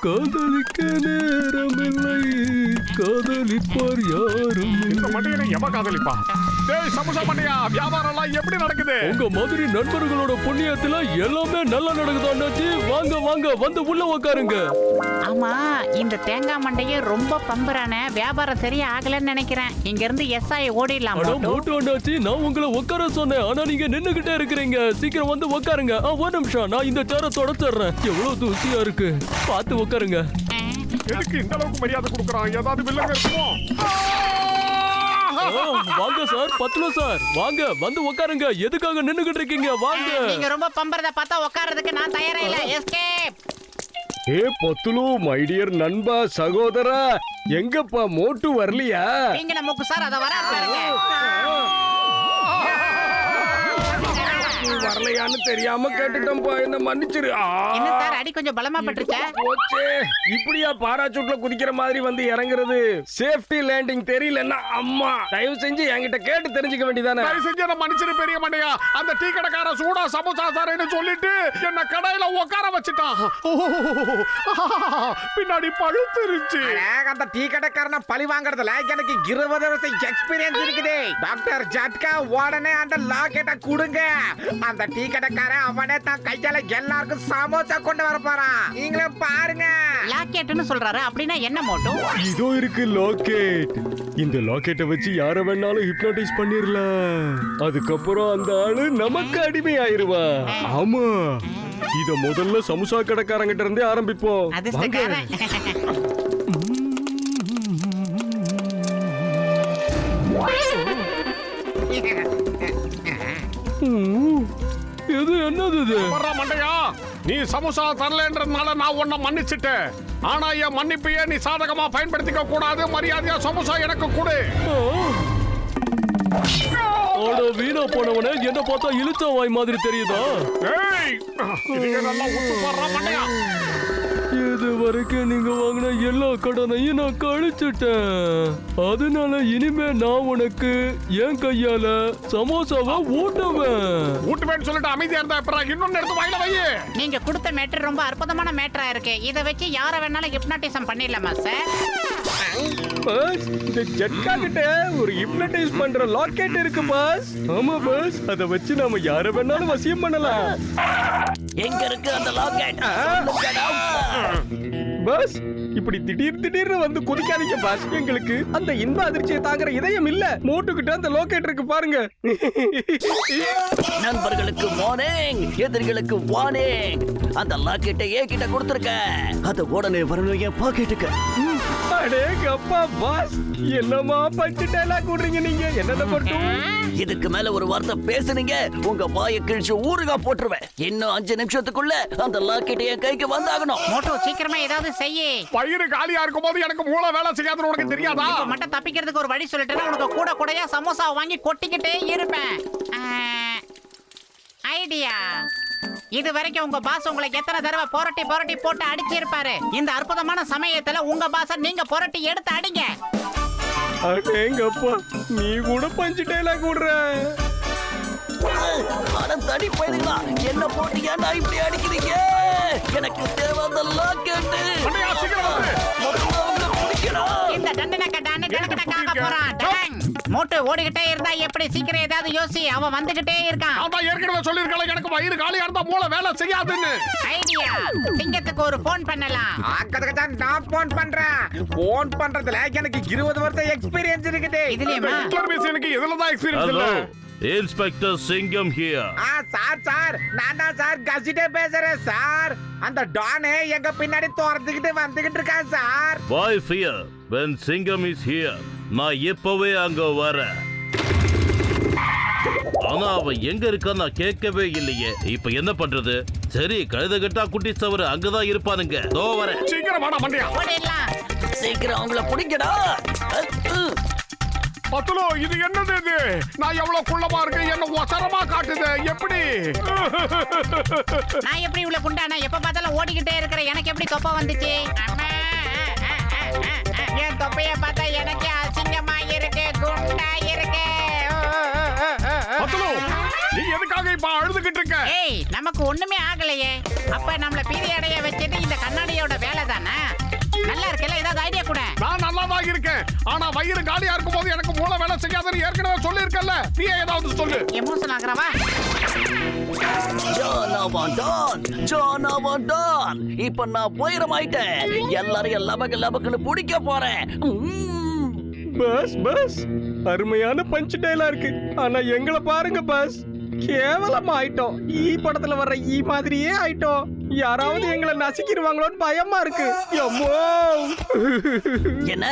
காதலிக்க நேரமில்லை, காதலிப்பார் யாரும். இந்த மண்டையை எவ காதலிப்பா? டேய் சமோசா மண்டையா, வியாபாரம் எல்லாம் எப்படி நடக்குது? உங்க மாதிரி நண்பர்களோட புண்ணியத்துல எல்லாமே நல்லா நடக்குது அண்ணாச்சி. வாங்க வாங்க, வந்து உள்ள உட்காருங்க. ஆமா, இந்த தேங்காய் மண்டையே ரொம்ப பம்பரான வியாபாரம் சரியா ஆகலன்னு நினைக்கிறேன். இங்க இருந்து எஸ்ஐ ஓடிடலாம். மோட்டு அண்ணாச்சி, நான் உங்களை உட்கார சொன்னேன், ஆனா நீங்க நின்னுகிட்டே இருக்கிறீங்க. சீக்கிரம் வந்து உட்காருங்க. ஒரு நிமிஷம், நான் இந்த சேரை தொடச்சிடுறேன். எவ்வளவு தூசியா இருக்கு, பார்த்து உட்காருங்க. எதுக்கு இந்த அளவுக்கு மரியாதை கொடுக்கறான்? ஏதாவது வில்லங்க இருக்குமோ? வாங்க சார், பத்லு சார், வாங்க வந்து உட்காருங்க. எதுக்காக நின்னுகிட்டு இருக்கீங்க? வாங்க. நீங்க ரொம்ப பம்பறத பார்த்தா உட்கார்றதுக்கு நான் தயாரா இல்ல. எஸ்கேப். ஏ பத்துலு, மை டியர் நண்பா, சகோதரா, எங்கப்பா மோட்டு வரலையா? நீங்க நமக்கு சார் அத வர பாருங்க. வரலையான்னு தெரியாம கேட்டுட்டோம்பா, என்ன மன்னிச்சிரு. என்ன சார், அடி கொஞ்சம் பலமா பட்டுருச்சா? போச்சே, இப்படியா பாராசூட்ல குதிக்கிற மாதிரி வந்து இறங்குறது? சேஃப்டி லேண்டிங் தெரியலன்னா அம்மா தயவு செஞ்சு என்கிட்ட கேட்டு தெரிஞ்சுக்க வேண்டியதானே? தயவு செஞ்சு என்ன மன்னிச்சிரு பெரிய மண்டையா. அந்த டீ கடைக்கார சூடா சமோசா தரேன்னு சொல்லிட்டு என்ன கடையில உட்கார வச்சுட்டான். பின்னாடி பழுத்துருச்சு. அந்த டீ கடைக்காரன பழி வாங்குறதுல எனக்கு 20 வருஷம் எக்ஸ்பீரியன்ஸ் இருக்குது. டாக்டர் ஜட்கா, உடனே அந்த லாக்கெட்டை கொடுங்க. அந்த டீ கடைக்காரன் அவனே தான் கையால எல்லாருக்கும் சமோசா கொண்டு வர போறான். நீங்களே பாருங்க. லாக்கெட்னு சொல்றாரு, அப்படின்னா என்ன மோட்டோ? இதோ இருக்கு லாக்கெட். இந்த லாக்கெட்டை வச்சு யார வேணாலும் ஹிப்னோடைஸ் பண்ணிரலாம். அதுக்கப்புறம் அந்த ஆளு நமக்கு அடிமை ஆயிருவா. ஆமா, இத முதல்ல சமோசா கடைக்காரங்கிட்ட இருந்தே ஆரம்பிப்போம். அதிர்ஷ்டக்காரன். இது என்னது இது? மண்டையா, நீ சமோசா தரலன்றதுனால நான் உன்னை மன்னிச்சிட்டேன். ஆனா என் மன்னிப்பையே நீ சாதகமா பயன்படுத்திக்க கூடாது. மரியாதையா சமோசா எனக்கு கொடு. வீணா போனவனே, என்ன பார்த்தா இழுச்ச வாய் மாதிரி தெரியுதா? நல்லா உத்து போடுற மண்டையா. இது வரைக்கும் நீங்க வாங்கின எல்லா கடனையும் நான் கழிச்சுட்டேன். அதனால இனிமே நான் உனக்கு என் கையால சமோசாவை ஊட்டுவேன்னு சொல்லிட்டு அமைதியா இருந்தா அப்புறம் இன்னொன்னு எடுத்து வாயில வை. நீங்க கொடுத்த மேட்டர் ரொம்ப அற்புதமான மேட்டரா இருக்கு. இத வச்சு யார வேணாலும் ஹிப்னாட்டிசம் பண்ணிடலாமா சார்? பாஸ், இந்த ஜட்கா கிட்ட ஒரு ஹிப்னடைஸ் பண்ற லாக்கெட் இருக்கு பாஸ். ஆமா பாஸ், அத வச்சு நாம யார வேணாலும் வசியம் பண்ணலாம். எங்க இருக்கு அந்த லாக்கெட்? பாஸ், இப்படி திடீர்னு வந்து குதிக்காதீங்க பாஸ். எங்களுக்கு அந்த இன்ப அதிர்ச்சியை தாங்குற இதயம் இல்ல. மோட்டுக்கிட்ட அந்த லாக்கெட் இருக்கு பாருங்க. நண்பர்களுக்கு வார்னிங், எதிரிகளுக்கு வார்னிங். அந்த லாக்கெட்டை ஏகிட்ட கொடுத்துருக்க. அத உடனே வரணும் என் பாக்கெட்டுக்கு. அடேங்கப்பா பாஸ், என்னமா பஞ்சு டயலாக் கூடுறீங்க நீங்க? என்னென்ன மட்டும் இதுக்கு மேல ஒரு வார்த்தை பேசுனீங்க, உங்க வாயை கிழிச்சு ஊறுகா போட்டுருவேன். இன்னும் 5 நிமிஷத்துக்குள்ள அந்த லாக்கெட்டை என் கைக்கு வந்தாகணும். மோட்டோ, சீக்கிரமா ஏதாவது செய்யி. பயிறு காலியா இருக்கும் போது எனக்கு மூளை வேலை செய்யாதுன்னு உனக்கு தெரியாதா? இப்ப மட்டும் தப்பிக்கிறதுக்கு ஒரு வழி சொல்லிட்டேன்னா உனக்கு கூட கூடயா சமோசா வாங்கி கொட்டிக்கிட்டே இருப்பேன். ஐடியா. இது வரைக்கும் உங்க பாஸ் உங்களுக்கு எத்தனை தடவை புரட்டி போட்டு அடிச்சிருப்பாரு. இந்த அற்புதமான சமயத்துல உங்க பாஸ நீங்க புரட்டி எடுத்து அடிங்க. அடேங்கப்பா, நீ கூட பஞ்சு டயலாக் கூடுற. தடி போயிடுங்களா? என்ன போட்டு ஏன்டா இப்படி அடிக்கிறீங்க? எனக்கு தேவை அந்த லாக்கெட். இந்த தண்டனை கட்டான்னு டனக்கடக்காக போறான். டங். மோட்டு ஓடிக்கிட்டே இருந்தா எப்படி? சீக்கிரம் ஏதாவது யோசி. அவன் வந்துகிட்டே இருக்கான். அவன் ஏற்கனவே சொல்லிருக்கல எனக்கு வயிறு காலியா இருந்தா மூளை வேலை செய்யாதுன்னு. ஐடியா. சிங்கத்துக்கு ஒரு போன் பண்ணலாம். அதுக்கு தான் நான் போன் பண்றேன். போன் பண்றதுல எனக்கு 20 வருஷம் எக்ஸ்பீரியன்ஸ் இருக்குது. இதுலயுமா? எனக்கு இதுல தான் எக்ஸ்பீரியன்ஸ் இல்ல. இன்ஸ்பெக்டர் சிங்கம் ஹியர். சார், நான் தான் சார் கசிட்டே பேசுறேன் சார். அந்த டானே எங்க பின்னாடி தோறதுக்கிட்டு வந்துகிட்டு இருக்கான் sir. Why fear when Singam is here? நான் இப்பவே அங்க வரேன். ஆனா அவன் எங்க இருக்கான்னு நான் கேட்கவே இல்லையே. இப்ப என்ன பண்றது? சரி, கழுதகட்டா குட்டி சவரு அங்கதான் இருப்பானுங்க. தோ வரேன். சீக்கிரம் வாடா மண்டையா. ஓடிடலாம். சீக்கிரம் அவங்கள பிடிக்கடா. பத்துலோ, இது என்னது இது? நான் எவ்வளவு குள்ளமா இருக்கேன், என்ன ஒசரமா காட்டுது. எப்படி? நான் எப்படி இவ்வளவு குண்டானா? எப்ப பார்த்தாலும் ஓடிக்கிட்டே இருக்கிற எனக்கு எப்படி தொப்பை வந்துச்சு? என் தொப்பைய பார்த்தா எனக்கு அசிங்கமா இருக்கு, குண்டா இருக்கு. பத்துலோ, நீ எதுக்காக இப்ப அழுதுகிட்டு இருக்க? ஏய் நமக்கு ஒண்ணுமே ஆகலையே. அப்ப நம்மள பீதி அடைய வச்சது இந்த கண்ணாடியோட வேலை தானே. நல்லா இருக்கல, ஏதாவது ஐடியா கூட. நான் நல்லாதான் இருக்கேன். ஆனா வயிறு காலியா இருக்கும்போது எனக்கு மூளை வேலை செய்யாதுன்னு ஏற்கனவே சொல்லியிருக்கல. நீ ஏதாவது சொல்லு. எமோஷன் ஆகுறவா? ஜானவன் இப்ப நான் போயிரமாயிட்டேன். எல்லாரையும் லபக்குன்னு பிடிக்க போறேன். பஸ் அருமையான பஞ்ச் டயலா இருக்கு. ஆனா எங்களை பாருங்க பஸ், கேவலமா ஆயிட்டோம். ஈ படத்துல வர்ற ஈ மாதிரியே ஆயிட்டோம். யாராவது எங்களை நசுக்கிடுவாங்களோன்னு பயமா இருக்கு. அம்மோ! என்ன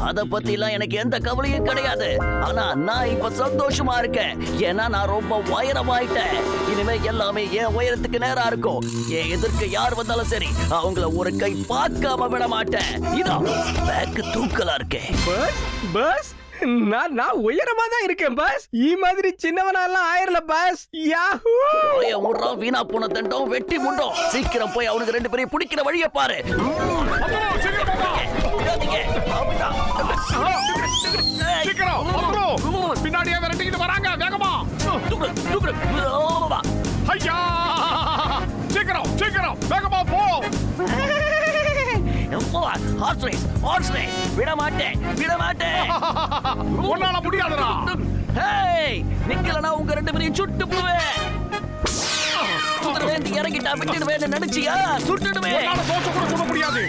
அத பத்தி எல்லாம் எனக்கு எந்த கவலையும் கிடையாது. ஆனா நான் இப்ப சந்தோஷமா இருக்கேன். ஏன்னா நான் ரொம்ப உயரமாயிட்டேன். இனிமே எல்லாமே என் உயரத்துக்கு நேரா இருக்கும். என் எதிர்க்க யார் வந்தாலும் சரி, அவங்கள ஒரு கை பார்க்காம விட மாட்டேன். இதோ பேக்கு தூக்கலா இருக்கேன். பஸ் நான் உயரமா தான் இருக்கேன் பஸ். ஈ மாதிரி சின்னவனாலாம் ஆயிரல பஸ். யாஹூ! வீணா போன தண்டம் வெட்டி முண்டோம். சீக்கிரம் போய் அவனுக்கு ரெண்டு பேரையும் பிடிக்கிற வழியை பாரு. சீக்கிரம் பின்னாடியே விரட்டிக்கிட்டு வராங்க. வேகமா ஐயா! சீக்கிரம் வேகமா போ. விட மாட்டேன். உன்னால முடியாதுடா. நிக்கலனா உங்க ரெண்டு பேரையும் சுட்டு போவேன். இறங்கிட்டா விட்டுடுவேன் நினைச்சியா? சுட்டுடுவேன். உன்னால தோச்சு கூட சுட முடியாது.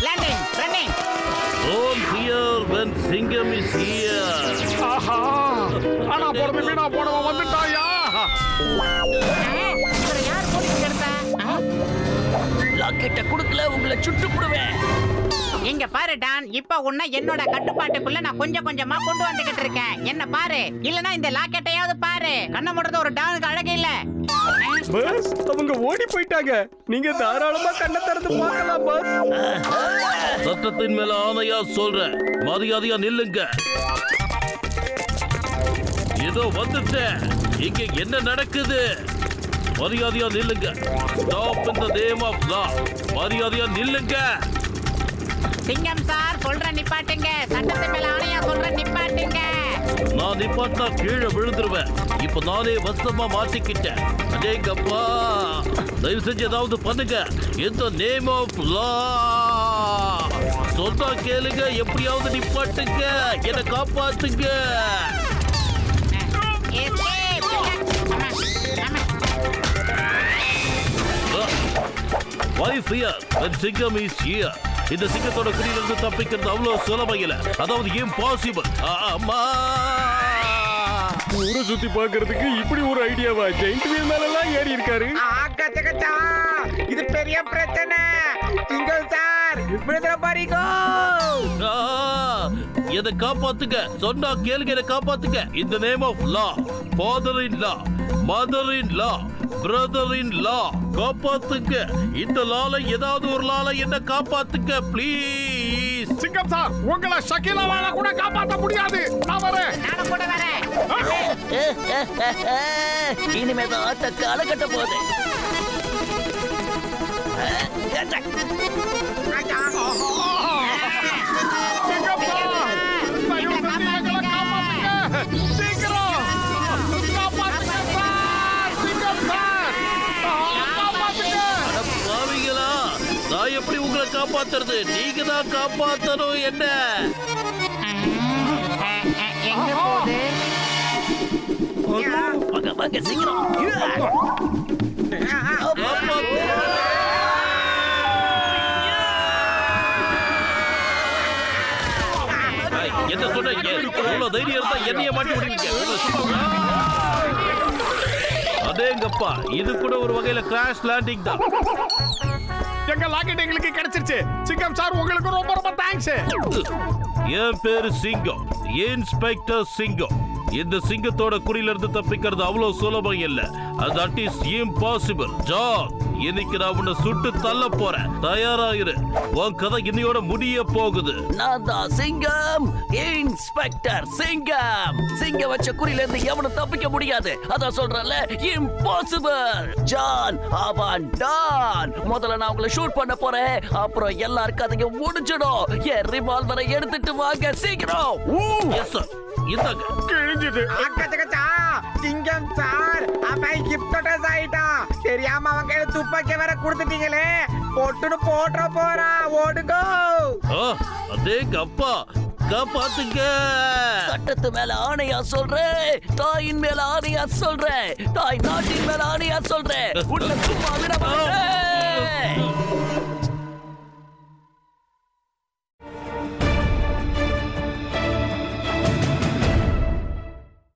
Landing running. All here when Singham is here. ஆஹா! ஆனா போறது வீணா போனவன் வந்துட்டாயா? இவரை யார் போலீஸ் எடுத்தா? லாக்கெட்ட குடுக்கல உங்களை சுட்டு போடுவேன். இங்க பாரு டான், இப்ப உன்னை என்னோட கட்டுப்பாட்டுக்குள்ள நான் கொஞ்சமா கொண்டு வந்துகிட்டு இருக்கேன். என்ன பாரு, இல்லனா இந்த லாக்கெட்டையாவது பாரு. கண்ண மூடுறது ஒரு டானுக்கு அழகு இல்ல. பஸ் அவங்க ஓடி போயிட்டாங்க. நீங்க தாராளமா கண்ணை திறந்து பார்க்கலாம் பஸ். சட்டத்தின் மேல ஆணையா சொல்றேன், மரியாதையா நில்லுங்க. ஏதோ வந்துட்டேன். இங்க என்ன நடக்குது? மரியாதையா நில்லுங்க. Stop in the name of law. மரியாதையா நில்லுங்க. சிங்கம் சார் சொல்ற நிப்பாட்டுங்க. சட்டத்து மேல ஆணையா சொல்ற நிப்பாட்டுங்க. நான் நிப்பாட்டினா கீழே விழுந்துருவேன். இப்ப நானே வசமா மாட்டிக்கிட்டேன். அடேங்கப்பா, தயவு செஞ்சு ஏதாவது பண்ணுங்க. இந்த நேம் ஆஃப் லா சொன்னா கேளுங்க. எப்படியாவது நிப்பாட்டுங்க, என்னை காப்பாத்துங்க. Why fear when Singham is here? இந்த சிங்கத்தோட குடியிலிருந்து தப்பிக்கிறது அவ்வளவு சுலபம் இல்ல. அதாவது இம்பாசிபிள். அம்மா! ஊரை சுத்தி பார்க்கிறதுக்கு இப்படி ஒரு ஐடியாவா? ஜெயிண்ட் வீல் மேலலாம் ஏறி இருக்காரு. கச்சா இது பெரிய பிரச்சனை. இங்க சார் விடுதலை பாருங்க. என்னை காப்பாத்துங்க. சொன்னா கேளுங்க, என்னை காப்பாத்துங்க. இந்த name of law, father in law, mother in law, brother in law, காப்பாத்துங்க. இந்த லால ஏதாவது ஒரு லால என்ன காப்பாத்துங்க ப்ளீஸ். சிங்கம் சார், உங்களை ஷக்கீலாவால கூட காப்பாற்ற முடியாது. நான் வரேன். நானும் கூட வரேன். இனிமேதான் ஆட்ட கால கட்ட போகுது. சிங்கம் சார், தயவு செஞ்சு எங்களை காப்பாத்துங்க. சீக்கிரம் காப்பாத்துங்க சார். சிங்கம் சார், காப்பாத்துங்க. பாவிங்களா, நான் எப்படி உங்களை காப்பாத்துறது? நீங்க தான் காப்பாத்தணும். என்ன எங்க போகுது? வாங்க சீக்கிரம். என்ன சொன்னீங்க? இவ்வளவு தைரியம் இருந்தா என்னைய மாட்டி விடுவீங்க. அதேங்கப்பா, இது கூட ஒரு வகையில கிராஷ் லேண்டிங் தான். எங்க லாக்கெட் எங்களுக்கு கிடைச்சிருச்சு. சிங்கம் சார், உங்களுக்கு ரொம்ப ரொம்ப தேங்க்ஸ். என் பேரு சிங்கம், இன்ஸ்பெக்டர் சிங்கம். இந்த சிங்கத்தோட குறியில இருந்து தப்பிக்கிறது அவ்வளவு சுலபம் இல்ல. That is impossible. ஜான், இன்னைக்கு நான் உன்னை சுட்டு தள்ள போறேன். தயாராயிரு. உன் கதை இன்னையோட முடிய போகுது. நான் தான் சிங்கம், இன்ஸ்பெக்டர் சிங்கம். சிங்கம் வச்ச குறியில இருந்து எவனும் தப்பிக்க முடியாது. அதான் சொல்றேன்ல, இம்பாசிபிள். ஜான், அவன் டான். முதல்ல நான் உங்களை ஷூட் பண்ண போறேன். அப்புறம் எல்லாருக்கும் அதுங்க முடிஞ்சிடும். என் ரிவால்வரை எடுத்துட்டு வாங்க சீக்கிரம். Yes sir. இந்தாங்க. கிழிஞ்சது. அக்கச்சக்கச்சா சிங்கம் சார் அவன் ஹிப்னோடைஸ் ஆயிட்டான். தெரியாம அவன் கையில துப்பாக்கி வேற கொடுத்துட்டீங்களே. பொட்டுன்னு போட்டுற போறா. ஓடுங்க. ஆ, அதே கப்பா காப்பாத்துங்க. சட்டத்து மேல ஆணையா சொல்றேன், தாயின் மேல ஆணையா சொல்றேன், தாய் நாட்டின் மேல ஆணையா சொல்றேன். உன்னை சும்மா விட மாட்டேன்.